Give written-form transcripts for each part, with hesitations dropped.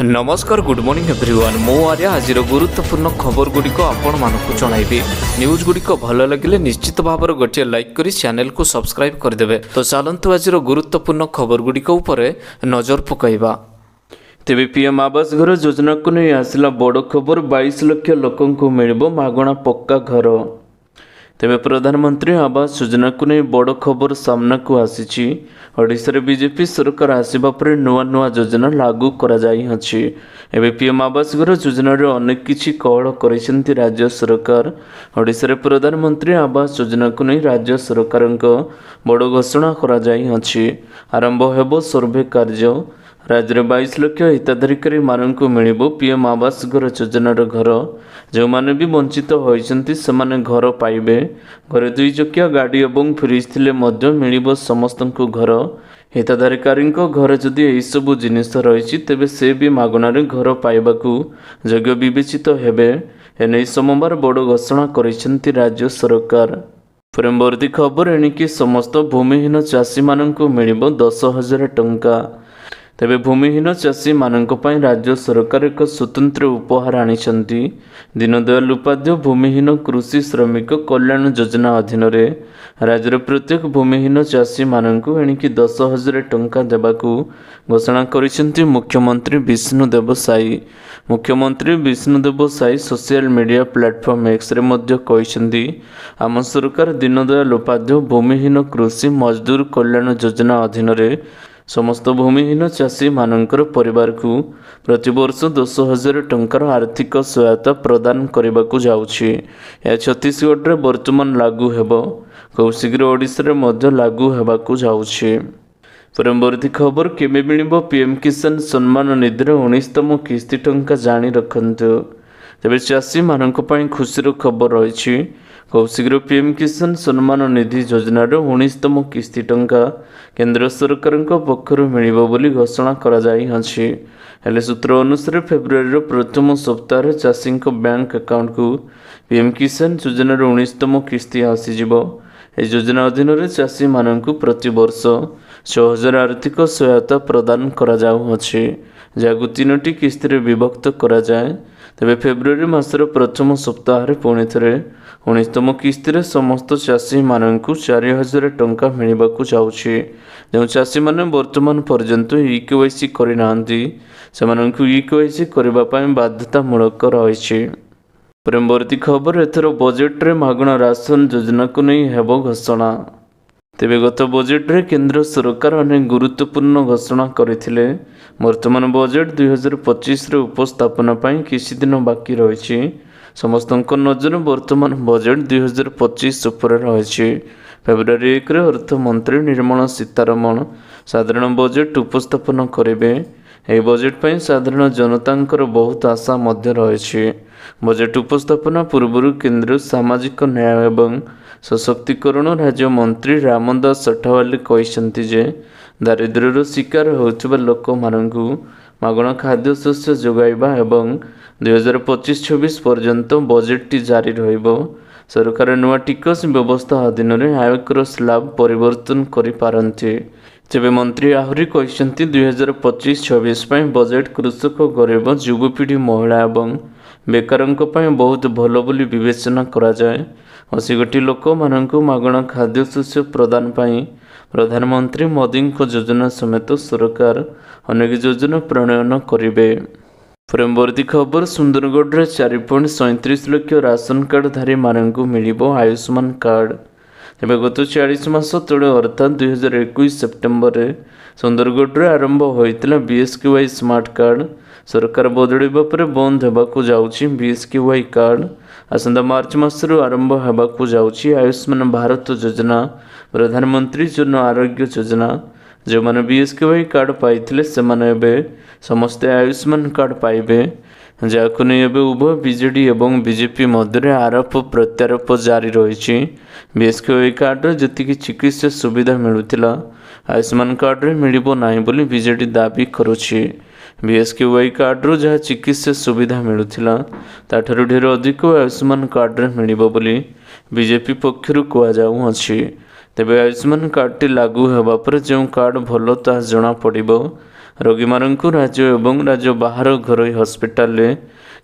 नमस्कार good morning everyone मो आर्य आज गुरुत्वपूर्ण खबर गुड़िक आपण मानक जनइबी न्यूज गुड़िक भल लगे निश्चित भाव गोटे लाइक करी चैनल को सब्सक्राइब करदे। तो चलतु आज गुरुत्वपूर्ण खबर गुड़िक नजर पकईबा। तेबे पीएम आवास घर योजना को नहीं आसला बड़ खबर 22 लाख लोकंकु मिलिबो मागणा पक्का घर। तेबे प्रधानमंत्री आवास योजना को नहीं बड़ खबर सामना को आसी। ओडिशा रे बीजेपी सरकार आसिबा पर नुआ नुआ योजना लागू करा जाई अछि। एबे पीएम आवास घर योजना रे अनेक किछि कहल करिसेंती राज्य सरकार। ओडिशा रे प्रधानमंत्री आवास योजना को नहीं राज्य सरकारक बड़ घोषणा करा जाई अछि। आरंभ हेबो सर्वे कार्य। राज्य में 22 लाख हिताधिकारी मानक मिलिबो पीएम आवास घर योजनार घर। जो माने भी वंचित होइछन्ति सेमाने घर पाइबे। घरे 2 चकिया गाड़ी एवं फ्रिज थिले मध्य मिलिबो समस्तंकु घर। हिताधिकारी घर जदि एही सब जिनिस रहिछि तेबे से भी मागणारे घर पाइबाकू योग्य विवेचित हेबे। एनै सोमवार बड़ घोषणा करिसेंति राज्य सरकार। परवर्ती खबर एणिकी समस्त भूमिहीन चाषी मानक मिलिबो 10,000 टंका। तेबे भूमिहीन चाषी मानक पई राज्य सरकार एक स्वतंत्र उपहार आनिछन्ति। दीनदयाल उपाध्याय भूमिहीन कृषि श्रमिक कल्याण योजना अधीन रे राज्यर प्रत्येक भूमिहीन चाषी मानक एणिकी 10,000 टंका देबाकू घोषणा करिसेंति मुख्यमंत्री विष्णुदेव साई। मुख्यमंत्री Vishnudeo Sai social media platform X रे मध्य कहिसेंति आम सरकार दीनदयाल उपाध्याय भूमिहीन कृषि मजदूर कल्याण योजना अधीन रे समस्त भूमिहीन चाषी मानकर परिवार को प्रतिवर्ष 10,000 टंकार आर्थिक सहायता प्रदान करने जाउछि। यह छत्तीसगढ़ रे वर्तमान लागू हेबो। खूब शीघ्र ओडिशा रे मध्य लागू हेबाकू जाउछि। परवर्ती खबर केबे मिलिबो पीएम किसान सम्मान निधि 19तम किस्ती टंका जानी रखन्तु। तेबे चाषी मानक पई खुशीर खबर रहिछि। खूब शीघ्र पीएम किसान सम्मान निधि योजनार 19तम किस्ती टंका केंद्र सरकार पक्षर मिलिबो बोली घोषणा करा जाई अछि। हेले सूत्र अनुसार फेब्रुआरी प्रथम सप्ताह चाषी बैंक अकाउंट को पीएम किसान योजनार 19तम किस्ती आसीजिबो। यह योजना अधीन चाषी मानक प्रति वर्ष 6,000 आर्थिक सहायता प्रदान करा जाउछि, जहां 3टी किस्ती रे विभक्त करा जाए। तेबे फेब्रुआरी मासर प्रथम सप्ताह पुणी थे 19तम किस्ती रे समस्त चाषी मानक 4,000 टंका मिलवाकू जाउछि। जो चाषी माने वर्तमान पर्यंत इकेवाईसी करिनांती सेमानंकु इकेवाईसी करबा पय बाध्यतामूलक रहिछि। परवर्ती खबर एथर बजेट रे मागणा राशन योजना को नहीं हेबो घोषणा। तेबे गत बजेट रे केंद्र सरकार अनेक गुरुत्वपूर्ण घोषणा करथिले। वर्तमान बजेट 2025 रे उपस्थापना पय किछि दिन बाकी रहिछि। समस्तक नजर वर्तमान बजेट 2025 उपर रहिछि। फेब्रुआरी 1 रे अर्थ मंत्री निर्मला सीतारमण साधारण बजेट उपस्थापन करेंगे। यह बजेट पय साधारण जनतांकर बहुत आशा मध्य रहिछि। बजेट उपस्थापना पूर्व केंद्र सामाजिक न्याय एवं सशक्तिकरण राज्य मंत्री रामदास अठावले कहिसेंति जे दारिद्र्यर शिकार होउथिबा लोक मानकु मागणा खाद्य शस्य जोगाइबा एवं 2025-26 पर्यंत बजेट जारी रहिबो। सरकार नुआ टिकस व्यवस्था अधीन रे आयकर स्लैब परिवर्तन करि पारंती। तेबे मंत्री आहुरी कहिसेंति 2025-26 पय बजेट कृषक गरीब युवपीढ़ी महिला एवं बेकारंक पय बहुत भलो बोली विवेचना करा जाए। 80 कोटी लोक मानकु मागणा खाद्य शस्य प्रदान पय प्रधानमंत्री मोदी योजना समेत सरकार अनेक योजना प्रणयन करिवे। परवर्ती खबर सुंदरगढ़ रे 4.37 लाख राशन कार्ड धारी मानकु मिलिबो आयुष्मान कार्ड। तेबे गत 40 मास तले अर्थात 2021 सेप्टेम्बर रे सुंदरगढ़ रे आरंभ होइतिला बीएसकेवाई स्मार्ट कार्ड। सरकार बदलिबा पर बंद हेबाकू जाउछि बीएसकेवाई कार्ड। आसंता मार्च मासरू आरंभ हेबाकू जाउछि आयुष्मान भारत योजना, प्रधानमंत्री जन आरोग्य योजना। जो माने बीएसकेवाई कार्ड पाइथिले सेमाने एबे समस्त आयुष्मान कार्ड पाइबे। जाको नै एबे उभय बीजेडी एवं बीजेपी मध्य आरोप प्रत्यारोप जारी रहिछि। बीएसकेवाई कार्ड रे जतिकि चिकित्सा सुविधा मिलुथिला आयुष्मान कार्ड रे मिलिबो नाही बोली बीजेडी दाबी करुछि। बीएसकेवाई कार्ड रो जहाँ चिकित्सा सुविधा मिलुथिला ताठारु ढेर अधिक आयुष्मान कार्ड रे मिलिबो बोली बीजेपी पक्षरु कुआ जाउ अछि। तेबे आयुष्मान कार्डटी लागू हेबा पर जो कार्ड भलो ता जना पड़िबो। ରୋଗୀମାନଙ୍କୁ ରାଜ୍ୟ ଏବଂ ରାଜ୍ୟ ବାହାର ଘରୋଇ ହସ୍ପିଟାଲରେ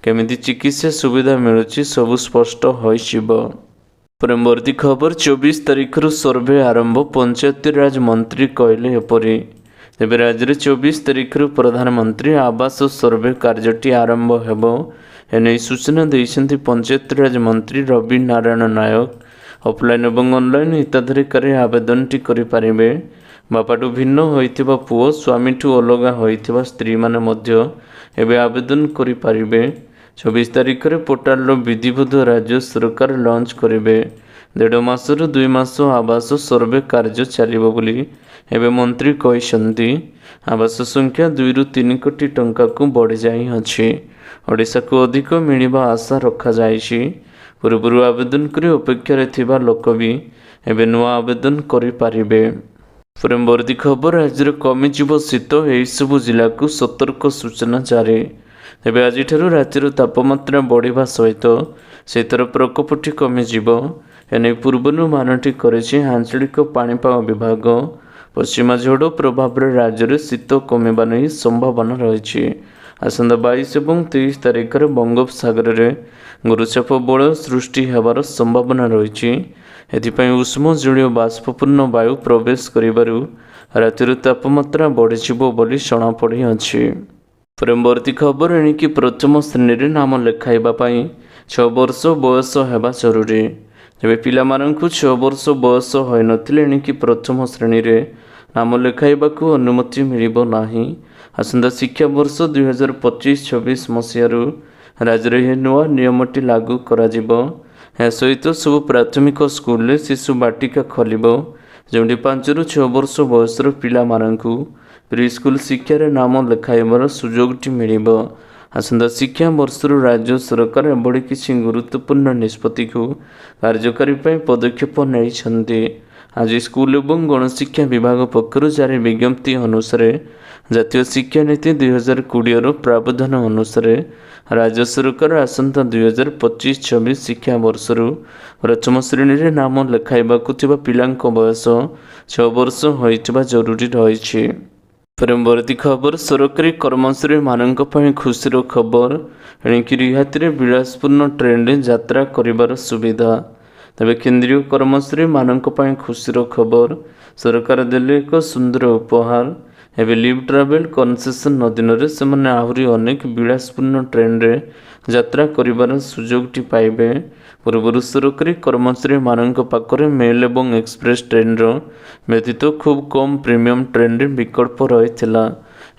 କେମିତି ଚିକିତ୍ସା ସୁବିଧା ମିଳୁଛି ସବୁ ସ୍ପଷ୍ଟ ହୋଇଯିବ। ପରବର୍ତ୍ତୀ ଖବର 24 ତାରିଖରୁ ସର୍ଭେ ଆରମ୍ଭ, ପଞ୍ଚାୟତିରାଜ ମନ୍ତ୍ରୀ କହିଲେ ଏପରି। ତେବେ ରାଜ୍ୟରେ 24 ତାରିଖରୁ ପ୍ରଧାନମନ୍ତ୍ରୀ ଆବାସ ସର୍ଭେ କାର୍ଯ୍ୟଟି ଆରମ୍ଭ ହେବ। ଏନେଇ ସୂଚନା ଦେଇଛନ୍ତି ପଞ୍ଚାୟତିରାଜ ମନ୍ତ୍ରୀ ରବି ନାରାୟଣ ନାୟକ। ଅଫଲାଇନ୍ ଏବଂ ଅନଲାଇନ୍ ହିତାଧିକାରୀ ଆବେଦନଟି କରିପାରିବେ। ବାପାଠୁ ଭିନ୍ନ ହୋଇଥିବା ପୁଅ, ସ୍ୱାମୀଠୁ ଅଲଗା ହୋଇଥିବା ସ୍ତ୍ରୀମାନେ ମଧ୍ୟ ଏବେ ଆବେଦନ କରିପାରିବେ। 24 ତାରିଖରେ ପୋର୍ଟାଲର ବିଧିବଦ୍ଧ ରାଜ୍ୟ ସରକାର ଲଞ୍ଚ କରିବେ। 1.5 ମାସରୁ 2 ମାସ ଆବାସ ସର୍ଭେ କାର୍ଯ୍ୟ ଚାଲିବ ବୋଲି ଏବେ ମନ୍ତ୍ରୀ କହିଛନ୍ତି। ଆବାସ ସଂଖ୍ୟା 2ରୁ 3 କୋଟି ଟଙ୍କାକୁ ବଢ଼ିଯାଇଅଛି। ଓଡ଼ିଶାକୁ ଅଧିକ ମିଳିବା ଆଶା ରଖାଯାଇଛି। ପୂର୍ବରୁ ଆବେଦନ କରି ଅପେକ୍ଷାରେ ଥିବା ଲୋକ ବି ଏବେ ନୂଆ ଆବେଦନ କରିପାରିବେ। ପରବର୍ତ୍ତୀ ଖବର, ରାଜ୍ୟରେ କମିଯିବ ଶୀତ, ଏହିସବୁ ଜିଲ୍ଲାକୁ ସତର୍କ ସୂଚନା ଜାରି। ତେବେ ଆଜିଠାରୁ ରାଜ୍ୟର ତାପମାତ୍ରା ବଢ଼ିବା ସହିତ ଶୀତର ପ୍ରକୋପଟି କମିଯିବ। ଏନେଇ ପୂର୍ବାନୁମାନଟି କରିଛି ଆଞ୍ଚଳିକ ପାଣିପାଗ ବିଭାଗ। ପଶ୍ଚିମା ଝଡ଼ ପ୍ରଭାବରେ ରାଜ୍ୟରେ ଶୀତ କମିବା ନେଇ ସମ୍ଭାବନା ରହିଛି। ଆସନ୍ତା 22 ଏବଂ 23 ତାରିଖରେ ବଙ୍ଗୋପସାଗରରେ ଗୁରୁଚାପ ବଳୟ ସୃଷ୍ଟି ହେବାର ସମ୍ଭାବନା ରହିଛି। ଏଥିପାଇଁ ଉଷ୍ମ ଜଳୀୟ ବାଷ୍ପପୂର୍ଣ୍ଣ ବାୟୁ ପ୍ରବେଶ କରିବାରୁ ରାତିର ତାପମାତ୍ରା ବଢ଼ିଯିବ ବୋଲି ଜଣାପଡ଼ିଅଛି। ପରବର୍ତ୍ତୀ ଖବର, ଏଣିକି ପ୍ରଥମ ଶ୍ରେଣୀରେ ନାମ ଲେଖାଇବା ପାଇଁ 6 ବର୍ଷ ବୟସ ହେବା ଜରୁରୀ। ତେବେ ପିଲାମାନଙ୍କୁ 6 ବର୍ଷ ବୟସ ହୋଇନଥିଲେ ଏଣିକି ପ୍ରଥମ ଶ୍ରେଣୀରେ ନାମ ଲେଖାଇବାକୁ ଅନୁମତି ମିଳିବ ନାହିଁ। ଆସନ୍ତା ଶିକ୍ଷାବର୍ଷ 2025-26 ମସିହାରୁ ରାଜ୍ୟରେ ଏହି ନୂଆ ନିୟମଟି ଲାଗୁ କରାଯିବ। ଏହା ସହିତ ସବୁ ପ୍ରାଥମିକ ସ୍କୁଲରେ ଶିଶୁ ବାଟିକା ଖୋଲିବ, ଯେଉଁଠି 5ରୁ 6 ବର୍ଷ ବୟସର ପିଲାମାନଙ୍କୁ ପ୍ରିସ୍କୁଲ ଶିକ୍ଷାରେ ନାମ ଲେଖାଇବାର ସୁଯୋଗଟି ମିଳିବ। ଆସନ୍ତା ଶିକ୍ଷାବର୍ଷରୁ ରାଜ୍ୟ ସରକାର ଏଭଳି କିଛି ଗୁରୁତ୍ୱପୂର୍ଣ୍ଣ ନିଷ୍ପତ୍ତିକୁ କାର୍ଯ୍ୟକାରୀ ପାଇଁ ପଦକ୍ଷେପ ନେଇଛନ୍ତି। ଆଜି ସ୍କୁଲ ଏବଂ ଗଣଶିକ୍ଷା ବିଭାଗ ପକ୍ଷରୁ ଜାରି ବିଜ୍ଞପ୍ତି ଅନୁସାରେ ଜାତୀୟ ଶିକ୍ଷାନୀତି 2020ର ପ୍ରାବଧାନ ଅନୁସାରେ ରାଜ୍ୟ ସରକାର ଆସନ୍ତା 2025-26 ଶିକ୍ଷାବର୍ଷରୁ ପ୍ରଥମ ଶ୍ରେଣୀରେ ନାମ ଲେଖାଇବାକୁ ଥିବା ପିଲାଙ୍କ ବୟସ 6 ବର୍ଷ ହୋଇଥିବା ଜରୁରୀ ରହିଛି। ପରବର୍ତ୍ତୀ ଖବର, ସରକାରୀ କର୍ମଚାରୀମାନଙ୍କ ପାଇଁ ଖୁସିର ଖବର। ଏଣିକି ରିହାତିରେ ବିଳାସପୂର୍ଣ୍ଣ ଟ୍ରେନରେ ଯାତ୍ରା କରିବାର ସୁବିଧା। ତେବେ କେନ୍ଦ୍ରୀୟ କର୍ମଚାରୀମାନଙ୍କ ପାଇଁ ଖୁସିର ଖବର। ସରକାର ଦେଲେ ଏକ ସୁନ୍ଦର ଉପହାର। ଏବେ ଲିଭ୍ ଟ୍ରାଭେଲ କନସେସନ୍ ଅଧୀନରେ ସେମାନେ ଆହୁରି ଅନେକ ବିଳାସପୂର୍ଣ୍ଣ ଟ୍ରେନରେ ଯାତ୍ରା କରିବାର ସୁଯୋଗଟି ପାଇବେ। ପୂର୍ବରୁ ସରକାରୀ କର୍ମଚାରୀମାନଙ୍କ ପାଖରେ ମେଲ୍ ଏବଂ ଏକ୍ସପ୍ରେସ୍ ଟ୍ରେନର ବ୍ୟତୀତ ଖୁବ୍ କମ୍ ପ୍ରିମିୟମ୍ ଟ୍ରେନରେ ବିକଳ୍ପ ରହିଥିଲା।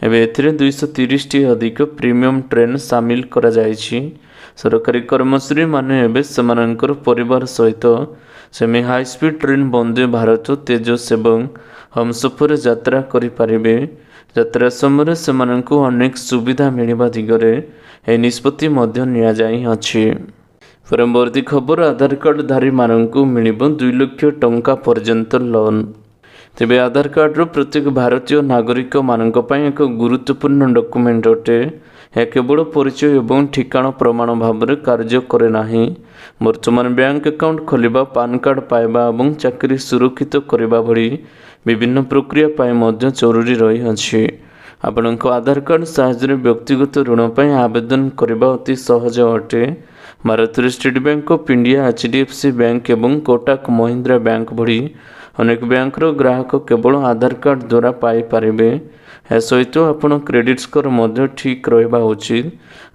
ଏବେ ଏଥିରେ 230ଟି ଅଧିକ ପ୍ରିମିୟମ୍ ଟ୍ରେନ୍ ସାମିଲ କରାଯାଇଛି। ସରକାରୀ କର୍ମଚାରୀମାନେ ଏବେ ସେମାନଙ୍କର ପରିବାର ସହିତ semi high speed train Vande Bharat, Tejas ଏବଂ ହମସଫରରେ ଯାତ୍ରା କରିପାରିବେ। ଯାତ୍ରା ସମୟରେ ସେମାନଙ୍କୁ ଅନେକ ସୁବିଧା ମିଳିବା ଦିଗରେ ଏହି ନିଷ୍ପତ୍ତି ମଧ୍ୟ ନିଆଯାଇଅଛି। ପରବର୍ତ୍ତୀ ଖବର, ଆଧାର କାର୍ଡଧାରୀମାନଙ୍କୁ ମିଳିବ 2 ଲକ୍ଷ ଟଙ୍କା ପର୍ଯ୍ୟନ୍ତ ଲୋନ୍। ତେବେ ଆଧାର କାର୍ଡର ପ୍ରତ୍ୟେକ ଭାରତୀୟ ନାଗରିକମାନଙ୍କ ପାଇଁ ଏକ ଗୁରୁତ୍ୱପୂର୍ଣ୍ଣ ଡକୁମେଣ୍ଟ ଅଟେ। ଏହା କେବଳ ପରିଚୟ ଏବଂ ଠିକଣା ପ୍ରମାଣ ଭାବରେ କାର୍ଯ୍ୟ କରେ ନାହିଁ। ବର୍ତ୍ତମାନ ବ୍ୟାଙ୍କ ଆକାଉଣ୍ଟ ଖୋଲିବା, ପାନ୍ କାର୍ଡ ପାଇବା ଏବଂ ଚାକିରି ସୁରକ୍ଷିତ କରିବା ଭଳି ବିଭିନ୍ନ ପ୍ରକ୍ରିୟା ପାଇଁ ମଧ୍ୟ ଜରୁରୀ ରହିଅଛି। ଆପଣଙ୍କ ଆଧାର କାର୍ଡ ସାହାଯ୍ୟରେ ବ୍ୟକ୍ତିଗତ ଋଣ ପାଇଁ ଆବେଦନ କରିବା ଅତି ସହଜ ଅଟେ। ଭାରତରେ state bank of India, HDFC bank ଏବଂ କୋଟାକ ମହିନ୍ଦ୍ରା ବ୍ୟାଙ୍କ ଭଳି ଅନେକ ବ୍ୟାଙ୍କର ଗ୍ରାହକ କେବଳ ଆଧାର କାର୍ଡ ଦ୍ୱାରା ପାଇପାରିବେ। ଏହା ସହିତ ଆପଣ କ୍ରେଡିଟ୍ ସ୍କୋର ମଧ୍ୟ ଠିକ୍ ରହିବା ଉଚିତ।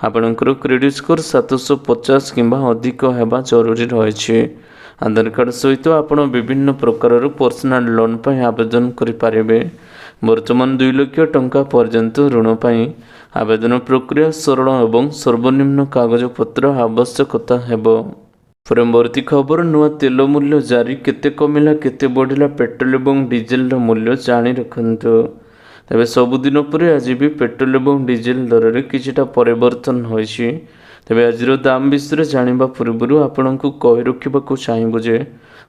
ଆପଣଙ୍କର କ୍ରେଡିଟ୍ ସ୍କୋର 750 କିମ୍ବା ଅଧିକ ହେବା ଜରୁରୀ ରହିଛି। ଆଧାର କାର୍ଡ ସହିତ ଆପଣ ବିଭିନ୍ନ ପ୍ରକାରର ପର୍ସନାଲ ଲୋନ୍ ପାଇଁ ଆବେଦନ କରିପାରିବେ। ବର୍ତ୍ତମାନ 2 ଲକ୍ଷ ଟଙ୍କା ପର୍ଯ୍ୟନ୍ତ ଋଣ ପାଇଁ ଆବେଦନ ପ୍ରକ୍ରିୟା ସରଳ ଏବଂ ସର୍ବନିମ୍ନ କାଗଜପତ୍ର ଆବଶ୍ୟକତା ହେବ। ପରବର୍ତ୍ତୀ ଖବର, ନୂଆ ତେଲ ମୂଲ୍ୟ ଜାରି। କେତେ କମିଲା, କେତେ ବଢ଼ିଲା ପେଟ୍ରୋଲ ଏବଂ ଡିଜେଲର ମୂଲ୍ୟ ଜାଣି ରଖନ୍ତୁ। ତେବେ ସବୁଦିନ ପରେ ଆଜି ବି ପେଟ୍ରୋଲ ଏବଂ ଡିଜେଲ ଦରରେ କିଛିଟା ପରିବର୍ତ୍ତନ ହୋଇଛି। ତେବେ ଆଜିର ଦାମ ବିଷୟରେ ଜାଣିବା ପୂର୍ବରୁ ଆପଣଙ୍କୁ କହି ରଖିବାକୁ ଚାହିଁବୁ ଯେ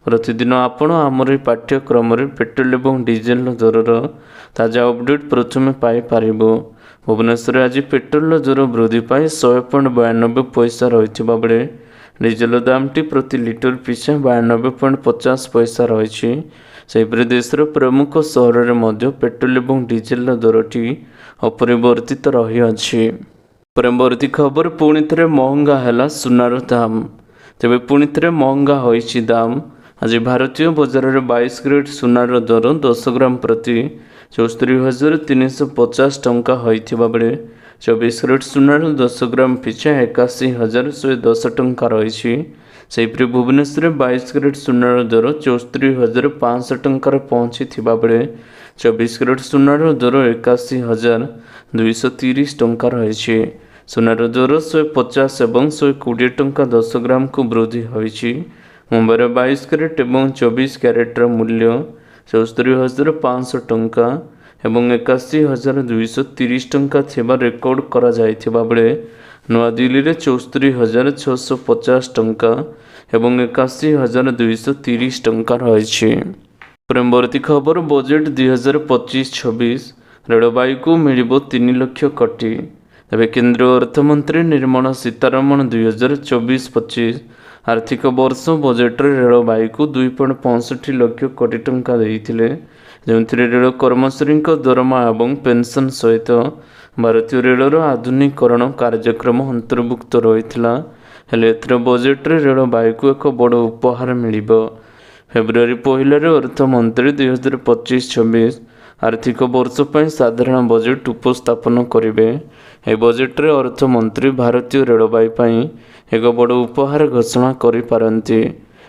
ପ୍ରତିଦିନ ଆପଣ ଆମର ଏହି ପାଠ୍ୟକ୍ରମରେ ପେଟ୍ରୋଲ ଏବଂ ଡିଜେଲର ଦରର ତାଜା ଅପଡେଟ୍ ପ୍ରଥମେ ପାଇପାରିବୁ। ଭୁବନେଶ୍ୱରରେ ଆଜି ପେଟ୍ରୋଲର ଦର ବୃଦ୍ଧି ପାଇ 100.92 ପଇସା ରହିଥିବା ବେଳେ ଡିଜେଲ ଦାମଟି ପ୍ରତି ଲିଟର ପିଛା 92.50 ପଇସା ରହିଛି। ସେହିପରି ଦେଶର ପ୍ରମୁଖ ସହରରେ ମଧ୍ୟ ପେଟ୍ରୋଲ ଏବଂ ଡିଜେଲର ଦରଟି अपरिवर्तित रही। परवर्ती खबर पुणी थे महंगा है सुनार दाम। तेबे पुणी थे महंगा होइछि दाम। आज भारतीय बजार में 22 कैरेट सुनार दर 10 ग्राम प्रति 74,350 टंका होइथिबा बेले 24 कैरेट सुनार 10 ग्राम पिछा 81,110 टंका रही। सेहीपरि भुवनेश्वर 22 कैरेट सुनार दर 74,500 टंकार पहुँची बेले 24 कैरेट सुनार दर 81,230 टंका रही। सुनार दर 150 और 120 टंका 10 ग्राम को वृद्धि होइछि। मुंबईर 22 कैरेट और 24 कैरेटर मूल्य 74,500 टंका एवं 81,230 टंका थिबा रेकर्ड करा जाइथिबा बेले नवा दिल्ली रे 74,650 टंका एवं 81,230 टंका रही। परवर्ती खबर बजेट 2025-26 रेलबाई को मिलिबो 3 लाख कोटी। तेबे केंद्रीय अर्थमंत्री निर्मला सीतारमण 2024-25 आर्थिक वर्ष बजेट रेलबाई को 2.65 लाख कोटी टंका देइथिले, जेउथिरे रेल कर्मचारी दरमा और पेंशन सहित भारतीय रेलर आधुनिकीकरण कार्यक्रम अंतर्भुक्त रहिथिला। हेले एथर बजेट रेलबाई को एक बड़ उपहार मिलिबो। फेब्रुआरी 1 अर्थमंत्री 2025-26 आर्थिक वर्ष पर साधारण बजेट उपस्थापन करेंगे। यह बजेट रे अर्थमंत्री भारतीय रेलबाई एक बड़ उपहार घोषणा करिपारନ୍ତି।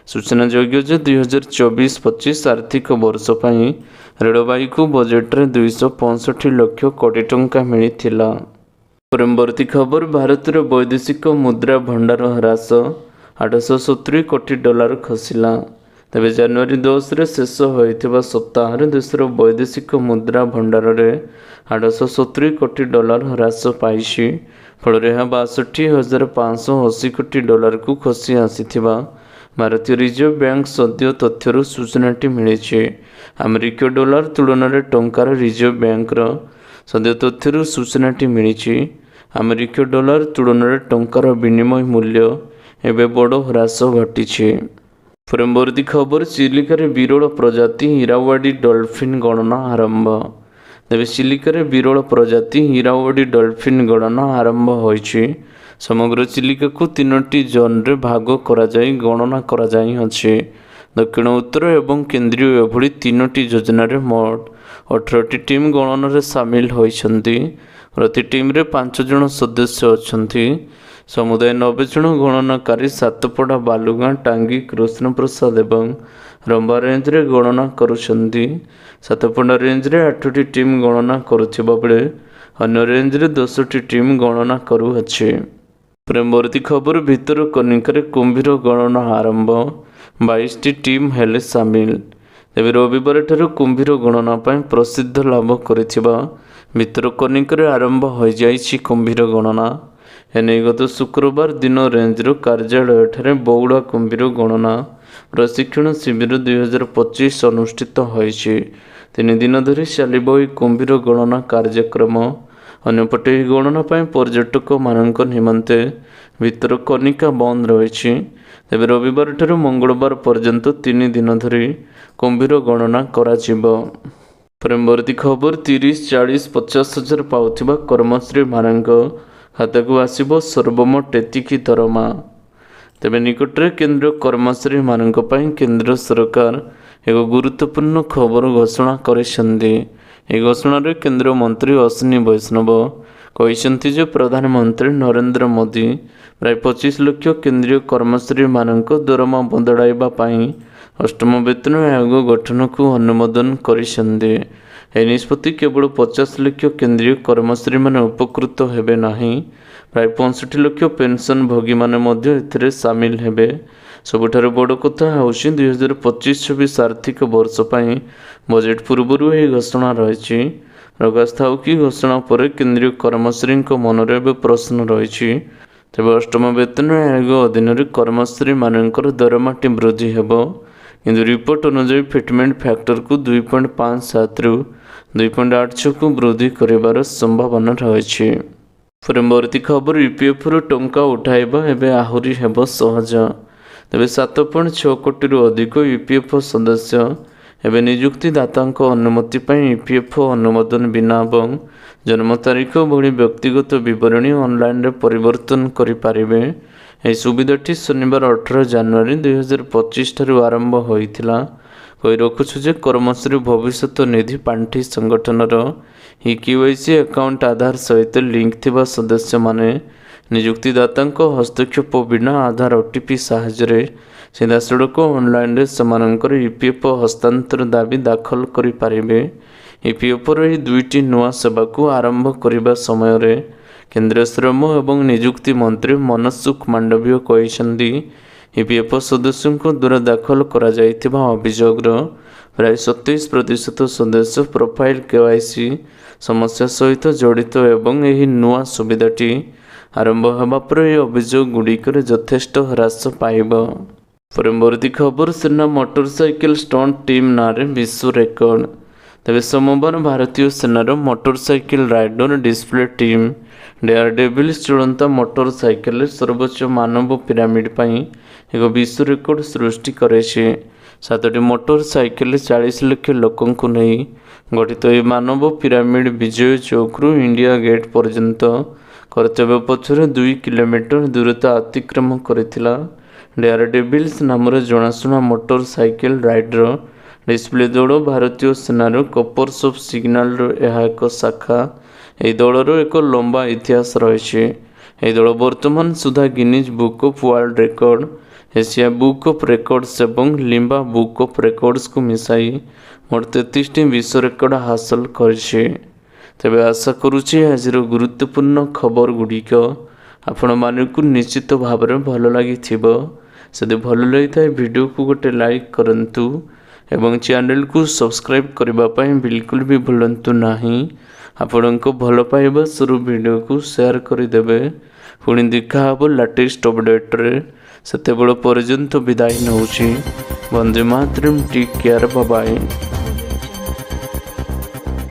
सूचना योग्य जे 2024-25 आर्थिक वर्ष पर रेलबाई को बजेट रे 265 लाख कोटी टंका मिलिथिला। परवर्ती खबर भारत रे वैदेशिक मुद्रा भंडार ह्रास 870 कोटी डॉलर खसिला। तेबे जनवरी 10 रे शेष होइथिबा सप्ताह देशर वैदेशिक मुद्रा भंडार रे 870 कोटी डॉलर ह्रास पाइछि। फल 62,580 कोटी डॉलर को खसी आसीथिबा भारतीय रिजर्व बैंक सद्य तथ्यर सूचनाटी मिली। अमेरिकीय डॉलर तुलन में टंकार रिजर्व बैंक सद्य तथ्यर सूचनाटी मिली। अमेरिकीय डॉलर तुलन में टंकार विनिमय मूल्य एवं बड़ ह्रास घटी। परवर्ती खबर चिलिकार विरल प्रजाति हीरावाड़ी डॉल्फिन गणना आरंभ। तेज चिलिकार विरल प्रजाति हीरावाड़ी डॉल्फिन गणना आरंभ होइछि। समग्र चिलिका को 3टी जोन रे भाग करा जाई गणना करा जाई अछि। दक्षिण उत्तर एवं केंद्रीय एभली 3टी योजना रे मोट 18टी टीम गणना रे शामिल होइछन्ति। प्रति टीम रे 5 जन सदस्य अछन्ति। समुदाय 90 जन गणनाकारी सातपड़ा बालुगाँ टांगी कृष्ण प्रसाद एवं रंबा रेंज रे गणना करुछन्ति। सातपड़ा रेंज रे 8टी टीम गणना करुथिबा बेले अन्य रेंज रे 10टी टीम गणना करुअछि। परवर्ती खबर भितरकनिका कुंभीर गणना आरंभ 22टी टीम हेले सामिल। तेबे रविवार ठारू कुंभीर गणना पाई प्रसिद्ध लाभ करिथिबा भितरकनिका आरंभ हो जाइछि कुंभीर गणना। एने गत शुक्रवार दिन रेंजर कार्यालय ठारे बौड़ा कुंभीर गणना प्रशिक्षण शिविर 2025 अनुष्ठित होइछि। 3 दिन धरी चलिब एही कुंभीर गणना कार्यक्रम। अन्यपटे एही गणना पाई पर्यटक मानक निमंते भितरकनिका बंद रही। तेबे रविवार ठारू मंगलवार पर्यंत 3 दिन धरी कुंभीर गणना कराजिबो। परवर्ती खबर 30, 40, 50 हजार पाउथिबा कर्मचारी मानक खाता को आसिबो सर्वमोट एतिकी दरमा। तेबे निकटरे केंद्र कर्मचारी मानक पई केंद्र सरकार एक गुरुत्वपूर्ण खबर घोषणा करिसेंती। ए घोषणा रे केंद्र मंत्री अश्विनी वैष्णव कहिसेंती जे प्रधानमंत्री नरेंद्र मोदी प्राय 25 लाख केंद्रीय कर्मचारी मानक दरमा बदलाइबा पई अष्टम वेतन आयोग गठन को अनुमोदन करिसेंती। यह निष्पत्ति केवल 50 लाख केंद्रीय कर्मचारी माने उपकृत हेबे नाही, प्राय 65 लाख पेंशन भोगी माने मध्य एथिरे शामिल हेबे। सबुठारु बड़ कथा होउछि 2025-26 आर्थिक वर्ष पई बजेट पूर्वरु यह घोषणा रही। प्रकाश थाउ कि घोषणा पर केंद्रीय कर्मचारी मनरे प्रश्न रही। तेबे अष्टम वेतन आयोग अधीन कर्मचारी मानकर दरमाटी वृद्धि हेबो, किंतु रिपोर्ट अनुसार फिटमेंट फैक्टर को 2.57 रु 2.86 को वृद्धि करिबार संभावना रही। परवर्ती खबर ईपीएफ रु टंका उठाइबा एबे आहुरी हेबो सहज। तेबे 7.6 कोटी रु अधिक ईपीएफ सदस्य एवं नियुक्तिदाता अनुमति पर ईपीएफ अनुमोदन बिना और जन्म तारीख भली व्यक्तिगत विवरणी ऑनलाइन रे परिवर्तन करि पारिबे। ଏହି ସୁବିଧାଟି ଶନିବାର 18 ଜାନୁଆରୀ 2025 ଠାରୁ ଆରମ୍ଭ ହୋଇଥିଲା। କହି ରଖୁଛୁ ଯେ କର୍ମଶ୍ରୀ ଭବିଷ୍ୟତ ନିଧି ପାଣ୍ଠି ସଂଗଠନର KYC ଆକାଉଣ୍ଟ ଆଧାର ସହିତ ଲିଙ୍କ ଥିବା ସଦସ୍ୟମାନେ ନିଯୁକ୍ତିଦାତାଙ୍କ ହସ୍ତକ୍ଷେପ ବିନା ଆଧାର OTP ସାହାଯ୍ୟରେ ସିଧାସଳଖ ଅନଲାଇନରେ ସେମାନଙ୍କର EPF ହସ୍ତାନ୍ତର ଦାବି ଦାଖଲ କରିପାରିବେ। EPFର ଏହି ଦୁଇଟି ନୂଆ ସେବାକୁ ଆରମ୍ଭ କରିବା ସମୟରେ କେନ୍ଦ୍ର ଶ୍ରମ ଏବଂ ନିଯୁକ୍ତି ମନ୍ତ୍ରୀ ମନସୁଖ ମାଣ୍ଡବୀୟ କହିଛନ୍ତି EPF ସଦସ୍ୟଙ୍କ ଦ୍ୱାରା ଦାଖଲ କରାଯାଇଥିବା ଅଭିଯୋଗର ପ୍ରାୟ 27% ସଦସ୍ୟ ପ୍ରୋଫାଇଲ KYC ସମସ୍ୟା ସହିତ ଜଡ଼ିତ ଏବଂ ଏହି ନୂଆ ସୁବିଧାଟି ଆରମ୍ଭ ହେବା ପରେ ଏହି ଅଭିଯୋଗ ଗୁଡ଼ିକରେ ଯଥେଷ୍ଟ ହ୍ରାସ ପାଇବ। ପରବର୍ତ୍ତୀ ଖବର ସେନା ମୋଟରସାଇକେଲ ଷ୍ଟଣ୍ଟ ଟିମ୍ ନାଁରେ ବିଶ୍ୱ ରେକର୍ଡ। ତେବେ ସୋମବାର ଭାରତୀୟ ସେନାର motorcycle rider display team Daredevils ଚଳନ୍ତା ମୋଟରସାଇକେଲରେ ସର୍ବୋଚ୍ଚ ମାନବ ପିରାମିଡ ପାଇଁ ଏକ ବିଶ୍ୱ ରେକର୍ଡ ସୃଷ୍ଟି କରିଛି। 7ଟି ମୋଟରସାଇକେଲରେ 40 ଲକ୍ଷ ଲୋକଙ୍କୁ ନେଇ ଗଠିତ ଏହି ମାନବ ପିରାମିଡ ବିଜୟ ଚୌକରୁ ଇଣ୍ଡିଆ ଗେଟ୍ ପର୍ଯ୍ୟନ୍ତ କର୍ତ୍ତବ୍ୟ ପଛରେ 2 କିଲୋମିଟର ଦୂରତା ଅତିକ୍ରମ କରିଥିଲା। ଡେୟାରଡେଭିଲ୍ସ ନାମରେ ଜଣାଶୁଣା ମୋଟରସାଇକେଲ ରାଇଡର ଡିସ୍ପ୍ଲେ ଦୌଡ଼ ଭାରତୀୟ ସେନାର କର୍ପସ ଅଫ୍ ସିଗ୍ନାଲର ଏହା ଏକ ଶାଖା। ଏହି ଦଳର ଏକ ଲମ୍ବା ଇତିହାସ ରହିଛି। ଏହି ଦଳ ବର୍ତ୍ତମାନ ସୁଦ୍ଧା Guinness book of world record, Asia book of records ଏବଂ ଲିମ୍ବା ବୁକ୍ ଅଫ୍ ରେକର୍ଡସକୁ ମିଶାଇ ମୋଟ 33ଟି ବିଶ୍ୱ ରେକର୍ଡ ହାସଲ କରିଛି। ତେବେ ଆଶା କରୁଛି ଆଜିର ଗୁରୁତ୍ୱପୂର୍ଣ୍ଣ ଖବର ଗୁଡ଼ିକ ଆପଣମାନଙ୍କୁ ନିଶ୍ଚିତ ଭାବରେ ଭଲ ଲାଗିଥିବ। ଯଦି ଭଲ ଲାଗିଥାଏ ଭିଡ଼ିଓକୁ ଗୋଟେ ଲାଇକ୍ କରନ୍ତୁ ଏବଂ ଚ୍ୟାନେଲକୁ ସବସ୍କ୍ରାଇବ୍ କରିବା ପାଇଁ ବିଲକୁଲ ବି ଭୁଲନ୍ତୁ ନାହିଁ। ଆପଣଙ୍କ ଭଲ ପାଇବା ସ୍ୱରୂପ ଭିଡ଼ିଓକୁ ସେୟାର କରିଦେବେ। ପୁଣି ଦେଖା ହେବ ଲାଟେଷ୍ଟ ଅପଡେଟ୍ରେ। ସେତେବେଳେ ପର୍ଯ୍ୟନ୍ତ ବିଦାୟ ନେଉଛି। Vande Mataram, take care, bye bye.